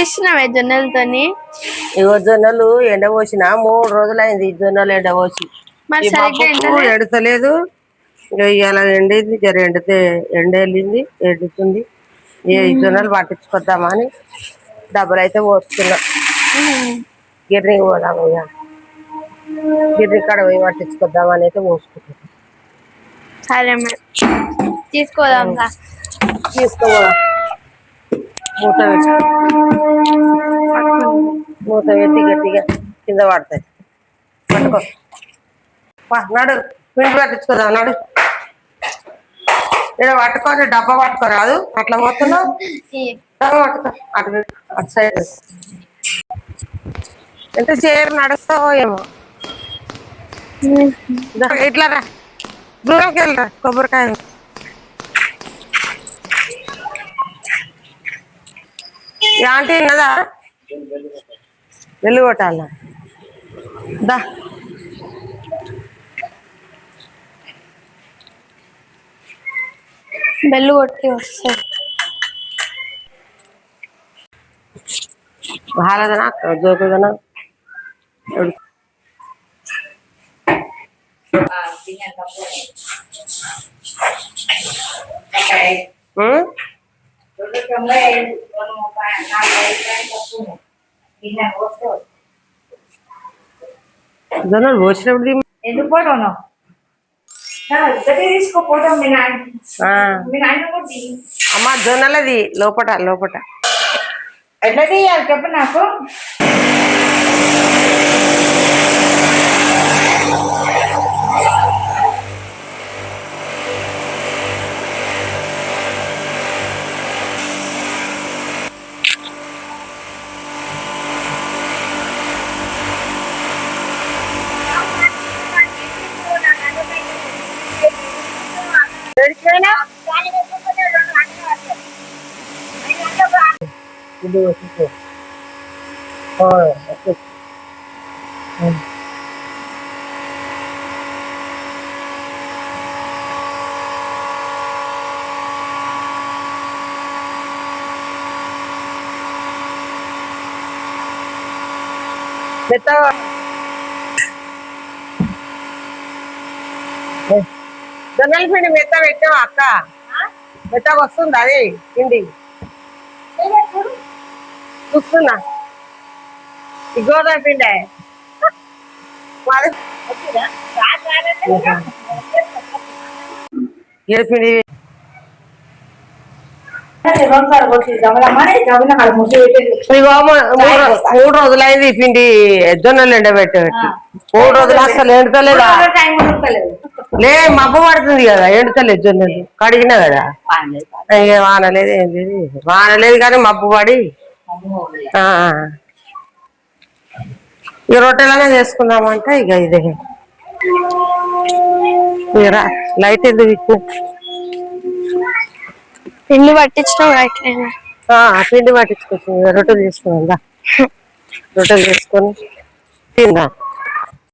తీసినావే జొన్నలతోని? ఇగో జొన్నలు ఎండబోసిన 3 రోజులైంది. జొన్నలు ఎండబోసి ఈ మబ్బుకు ఎండతలేదు. ఇక ఇలా ఎండేది జర ఎండితే ఎండెళ్ళింది, ఎండుతుంది. ఈ జొన్నలు పట్టించుకొద్దామని డబ్బులు అయితే పోస్తున్నా. గిర్నీకి పోదాము, ఇక గిర్నీ కాడ పోయి పట్టించుకొద్దామని అయితే పోసుకుంటున్నా. సరే మరి తీసుకోదాం. తీసుకోపోదాం. మూత పెట్టి గట్టిగా కింద పడతాయి. పట్టుకో, నడు పిండి పట్టించుకోదాం. నడు ఇక్కడ పట్టుకోని డబ్బా పట్టుకోరాదు. అట్లా పోతున్నావు. పట్టుకో, అటు సైడ్ ఎంత చేరు నడుస్తావో ఏమో. ఇట్లా రా, దూరంకి వెళ్ళరా. కొబ్బరికాయ ఆంటీ కదా వెళ్ళు కొట్టాల. దా బెల్లు కొట్టి వస్తాయి. బాగాలేదనా జోకుదనా? జొన్నలు పోసినప్పుడు ఎందుకు పోతాను? తీసుకోపోతాం. అమ్మ జొన్నలది లోపట లోపట ఎట్లా తీయాలి చెప్పు నాకు. జొన్నల పిండి మెత్త పెట్టావా అక్క? మెత్తగా వస్తుంది అది పిండి చూస్తున్నా. ఈ గోధుమ పిండి పిండి 3 రోజులైంది ఈ పిండి. జొన్నలు ఎండబెట్టబెట్టి 3 రోజులు అసలు ఎండుతలేదా? లే మబ్బు పడుతుంది కదా, ఎండుతలేదు. జొన్నలు కడిగినా కదా. ఇక వానలేదు ఏం లేదు, వానలేదు కానీ మబ్బు పడి. ఇక రొట్టెలాగా చేసుకుందామంటే ఇక ఇదే లైట్ ఎందుకు పిండి పట్టించినావు. పిండి పట్టించుకొచ్చింది. రొట్టెలు చేసుకుందా, రొట్టెలు చేసుకొని తిందా.